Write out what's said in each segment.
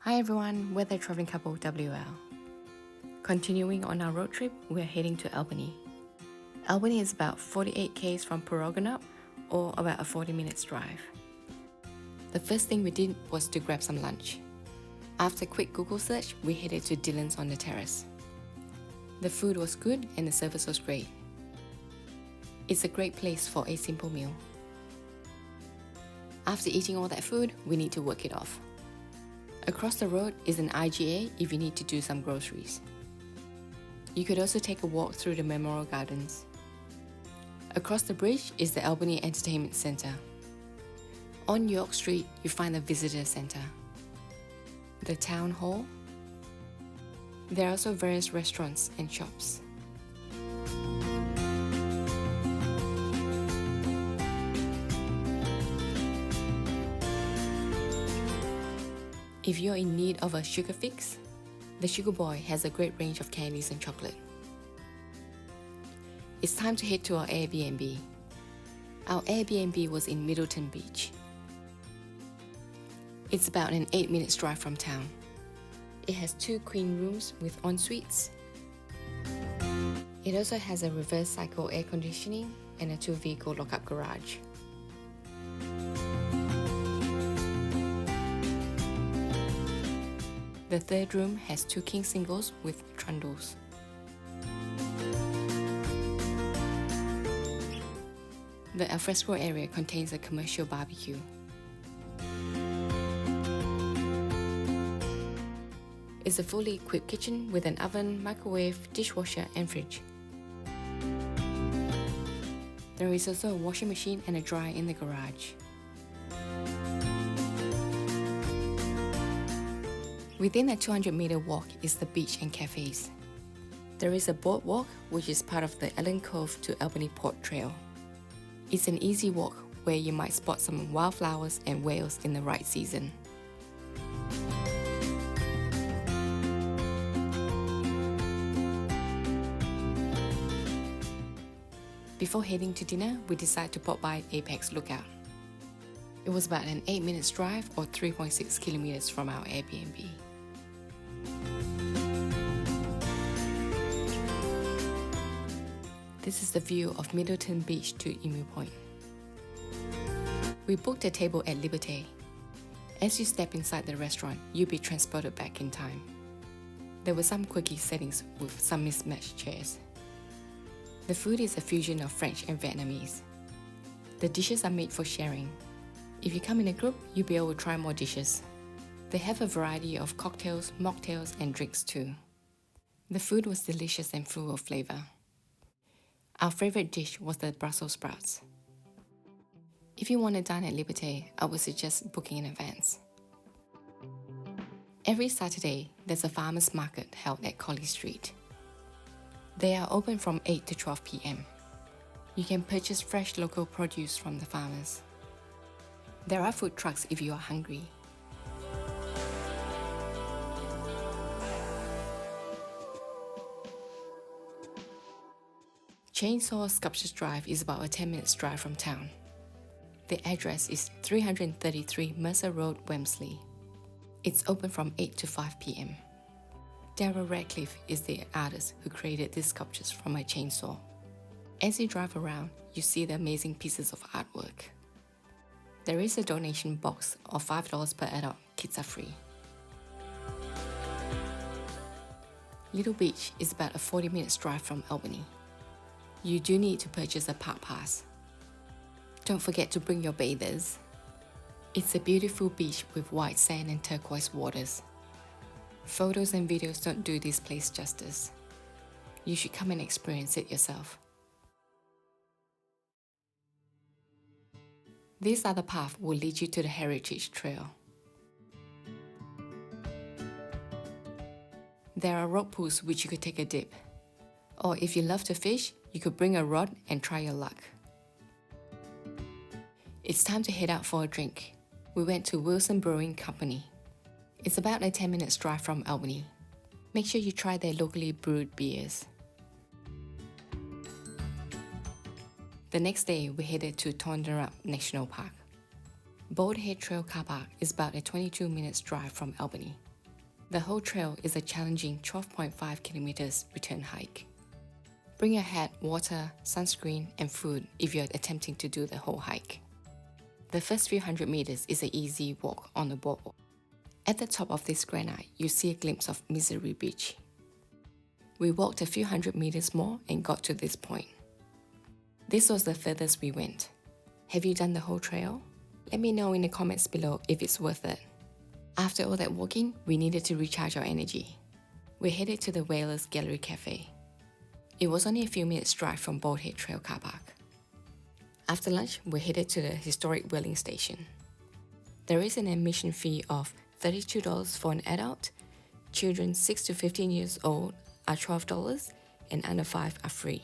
Hi everyone, we're the Traveling Couple WL. Continuing on our road trip, we're heading to Albany. Albany is about 48 km from Torndirrup, or about a 40 minutes drive. The first thing we did was to grab some lunch. After a quick Google search, we headed to Dylan's on the Terrace. The food was good and the service was great. It's a great place for a simple meal. After eating all that food, we need to work it off. Across the road is an IGA if you need to do some groceries. You could also take a walk through the Memorial Gardens. Across the bridge is the Albany Entertainment Centre. On York Street, you find the Visitor Centre, the Town Hall. There are also various restaurants and shops. If you're in need of a sugar fix, the Sugar Boy has a great range of candies and chocolate. It's time to head to our Airbnb. Our Airbnb was in Middleton Beach. It's about an 8 minutes drive from town. It has 2 queen rooms with en-suites. It also has a reverse cycle air conditioning and a 2-vehicle lock-up garage. The third room has 2 king singles with trundles. The alfresco area contains a commercial barbecue. It's a fully equipped kitchen with an oven, microwave, dishwasher and fridge. There is also a washing machine and a dryer in the garage. Within a 200-meter walk is the beach and cafes. There is a boardwalk which is part of the Ellen Cove to Albany Port Trail. It's an easy walk where you might spot some wildflowers and whales in the right season. Before heading to dinner, we decided to pop by Apex Lookout. It was about an 8 minutes drive or 3.6 kilometers from our Airbnb. This is the view of Middleton Beach to Emu Point. We booked a table at Liberte. As you step inside the restaurant, you'll be transported back in time. There were some quirky settings with some mismatched chairs. The food is a fusion of French and Vietnamese. The dishes are made for sharing. If you come in a group, you'll be able to try more dishes. They have a variety of cocktails, mocktails and drinks too. The food was delicious and full of flavour. Our favourite dish was the Brussels sprouts. If you want to dine at Liberte, I would suggest booking in advance. Every Saturday, there's a farmers market held at Colley Street. They are open from 8 to 12 p.m. You can purchase fresh local produce from the farmers. There are food trucks if you are hungry. Chainsaw Sculptures Drive is about a 10 minutes drive from town. The address is 333 Mercer Road, Walmsley. It's open from 8 to 5 p.m. Daryl Radcliffe is the artist who created these sculptures from a chainsaw. As you drive around, you see the amazing pieces of artwork. There is a donation box of $5 per adult. Kids are free. Little Beach is about a 40 minutes drive from Albany. You do need to purchase a park pass. Don't forget to bring your bathers. It's a beautiful beach with white sand and turquoise waters. Photos and videos don't do this place justice. You should come and experience it yourself. This other path will lead you to the Heritage Trail. There are rock pools which you could take a dip. Or if you love to fish, you could bring a rod and try your luck. It's time to head out for a drink. We went to Wilson Brewing Company. It's about a 10 minutes drive from Albany. Make sure you try their locally brewed beers. The next day, we headed to Torndirrup National Park. Bold Head Trail Car Park is about a 22 minutes drive from Albany. The whole trail is a challenging 12.5 kilometers return hike. Bring your hat, water, sunscreen, and food if you're attempting to do the whole hike. The first few hundred meters is an easy walk on the boardwalk. At the top of this granite, you see a glimpse of Mercer Beach. We walked a few hundred meters more and got to this point. This was the furthest we went. Have you done the whole trail? Let me know in the comments below if it's worth it. After all that walking, we needed to recharge our energy. We headed to the Whalers Gallery Cafe. It was only a few minutes drive from Boathead Trail car park. After lunch, we headed to the historic whaling station. There is an admission fee of $32 for an adult. Children 6 to 15 years old are $12 and under 5 are free.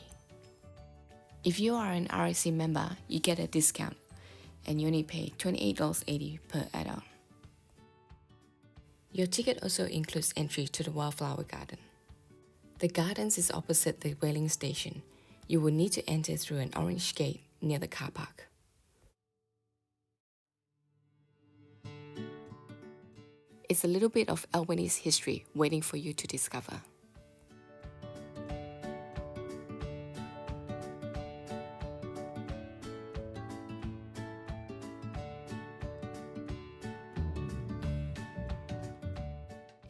If you are an RSC member, you get a discount and you only pay $28.80 per adult. Your ticket also includes entry to the Wildflower Garden. The gardens is opposite the whaling station. You will need to enter through an orange gate near the car park. It's a little bit of Albany's history waiting for you to discover.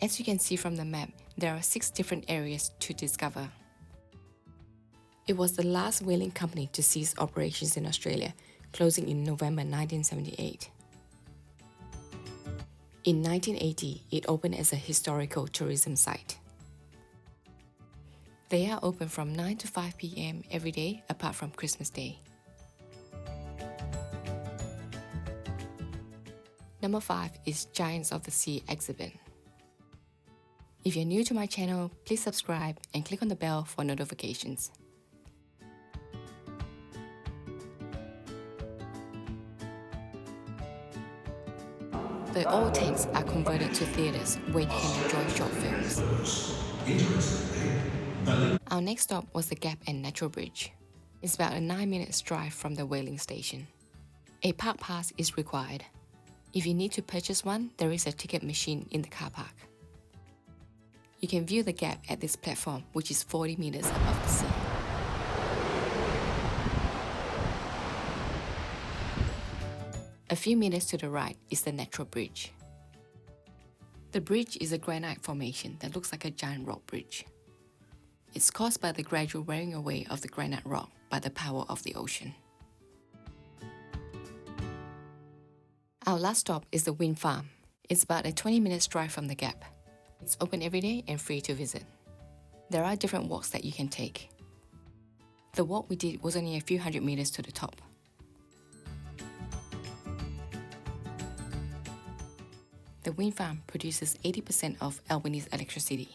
As you can see from the map, there are 6 different areas to discover. It was the last whaling company to cease operations in Australia, closing in November 1978. In 1980, it opened as a historical tourism site. They are open from 9 to 5 p.m. every day apart from Christmas Day. Number 5 is Giants of the Sea exhibit. If you're new to my channel, please subscribe and click on the bell for notifications. The old tanks are converted to theatres where you can enjoy short films. Our next stop was the Gap and Natural Bridge. It's about a 9-minute drive from the whaling station. A park pass is required. If you need to purchase one, there is a ticket machine in the car park. You can view the Gap at this platform, which is 40 meters above the sea. A few meters to the right is the Natural Bridge. The bridge is a granite formation that looks like a giant rock bridge. It's caused by the gradual wearing away of the granite rock by the power of the ocean. Our last stop is the Wind Farm. It's about a 20-minute drive from the Gap. It's open every day and free to visit. There are different walks that you can take. The walk we did was only a few hundred meters to the top. The wind farm produces 80% of Albany's electricity.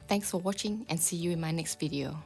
Thanks for watching and see you in my next video.